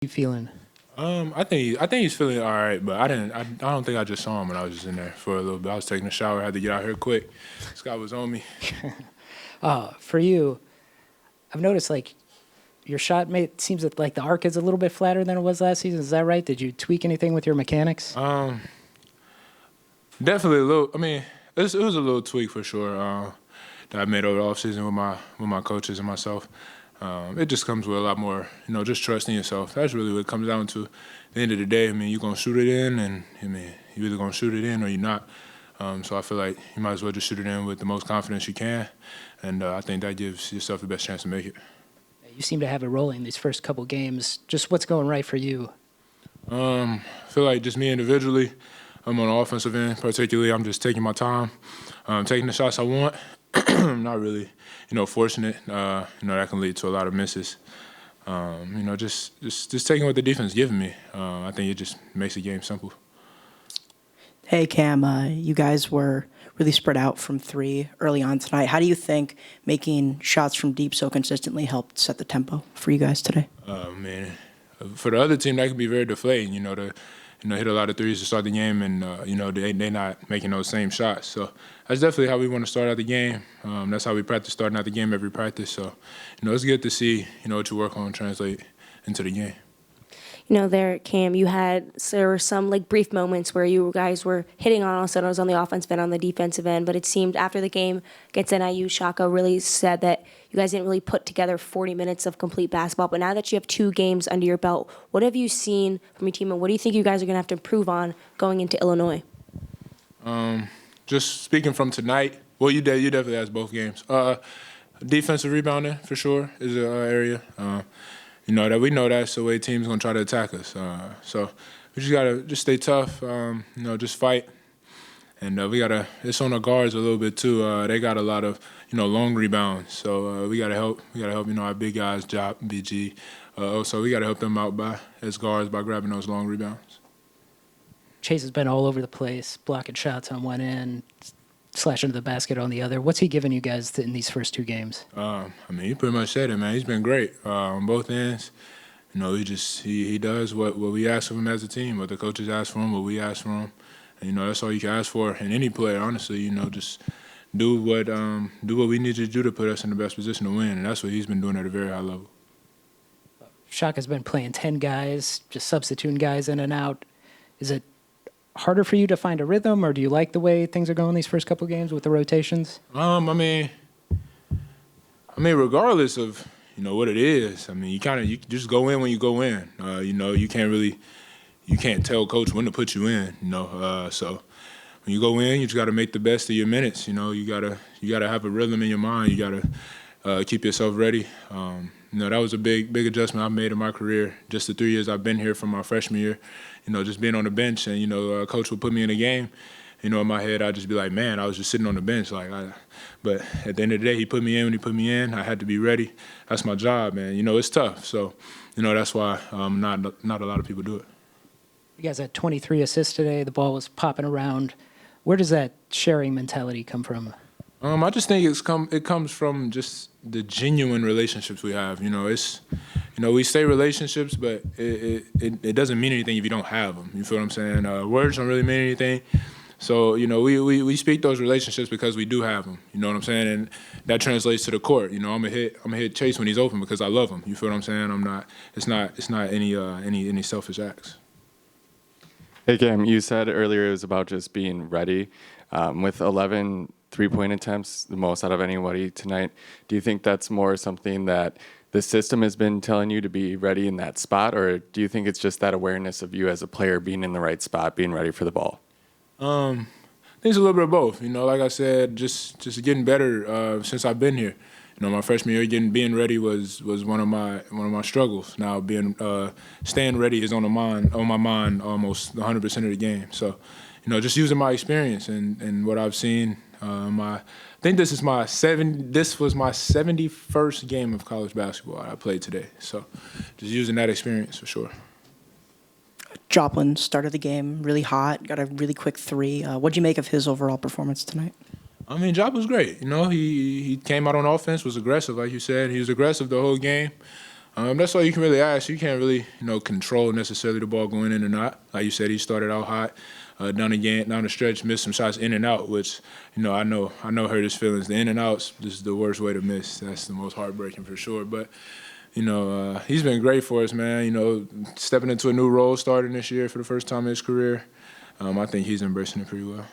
You feeling? I think he's feeling all right, but I don't think I just saw him when I was just in there for a little bit. I was taking a shower, had to get out here quick. Scott was on me. For you, I've noticed like your shot mate seems that like the arc is a little bit flatter than it was last season. Is that right? Did you tweak anything with your mechanics? Definitely a little. I mean, it was a little tweak for sure that I made over the offseason with my coaches and myself. It just comes with a lot more, just trusting yourself. That's really what it comes down to. At the end of the day, I mean, you're gonna shoot it in, and I mean, you're either gonna shoot it in or you're not. So I feel like you might as well just shoot it in with the most confidence you can, and I think that gives yourself the best chance to make it. You seem to have it rolling these first couple games. Just what's going right for you? I feel like just me individually, I'm on the offensive end particularly. I'm just taking my time, taking the shots I want. Not really, forcing it. That can lead to a lot of misses. Just taking what the defense is giving me. I think it just makes the game simple. Hey, Cam, you guys were really spread out from three early on tonight. How do you think making shots from deep so consistently helped set the tempo for you guys today? Man, for the other team, that could be very deflating, to hit a lot of threes to start the game and, they not making those same shots. So that's definitely how we want to start out the game. That's how we practice starting out the game every practice. So, it's good to see, what you work on translate into the game. There, Cam, there were some like brief moments where you guys were hitting on all centers on the offensive end, on the defensive end, but it seemed after the game against NIU, Shaka really said that you guys didn't really put together 40 minutes of complete basketball. But now that you have 2 games under your belt, what have you seen from your team, and what do you think you guys are going to have to improve on going into Illinois? Just speaking from tonight, well, you definitely asked both games. Defensive rebounding for sure is an area. That we know that's the way teams gonna try to attack us. So we just gotta stay tough. Just fight, and it's on the guards a little bit too. They got a lot of long rebounds, so we gotta help. We gotta help our big guys, Job, BG. So we gotta help them out as guards by grabbing those long rebounds. Chase has been all over the place, blocking shots on one end, slashing to the basket on the other. What's he given you guys in these first 2 games? He pretty much said it, man. He's been great on both ends. He does what we ask of him as a team, what the coaches ask for him, what we ask for him. And, that's all you can ask for in any player, honestly. Just do what we need you to do to put us in the best position to win, and that's what he's been doing at a very high level. Shaka's been playing 10 guys, just substituting guys in and out. Is it harder for you to find a rhythm, or do you like the way things are going these first couple games with the rotations? I mean, regardless of what it is, you just go in when you go in. You can't tell coach when to put you in. So when you go in, you just got to make the best of your minutes. You gotta have a rhythm in your mind. You gotta keep yourself ready. That was a big adjustment I've made in my career. Just the 3 years I've been here from my freshman year. Just being on the bench and, coach would put me in a game. In my head, I'd just be like, man, I was just sitting on the bench. But at the end of the day, he put me in when he put me in. I had to be ready. That's my job, man. It's tough. So, that's why not a lot of people do it. You guys had 23 assists today. The ball was popping around. Where does that sharing mentality come from? I just think it comes from just the genuine relationships we have. We say relationships, but it doesn't mean anything if you don't have them. You feel what I'm saying? Words don't really mean anything. So, we speak those relationships because we do have them. You know what I'm saying? And that translates to the court. I'm gonna hit Chase when he's open because I love him. You feel what I'm saying? It's not any selfish acts. Hey, Cam, you said earlier it was about just being ready. With 11 3-point attempts, the most out of anybody tonight, do you think that's more something that the system has been telling you to be ready in that spot, or do you think it's just that awareness of you as a player being in the right spot, being ready for the ball? I think it's a little bit of both. Like I said, just getting better since I've been here. My freshman year, being ready was one of my struggles. Now staying ready is on my mind almost 100% of the game. So, just using my experience and what I've seen. I think this was my 71st game of college basketball I played today. So, just using that experience for sure. Joplin started the game really hot, got a really quick 3. What'd you make of his overall performance tonight? Job was great. He came out on offense, was aggressive, like you said. He was aggressive the whole game. That's all you can really ask. You can't really, control necessarily the ball going in or not. Like you said, he started out hot, down the stretch, missed some shots in and out, which, I know hurt his feelings. The in and outs, this is the worst way to miss. That's the most heartbreaking for sure. But, he's been great for us, man. Stepping into a new role starting this year for the first time in his career. I think he's embracing it pretty well.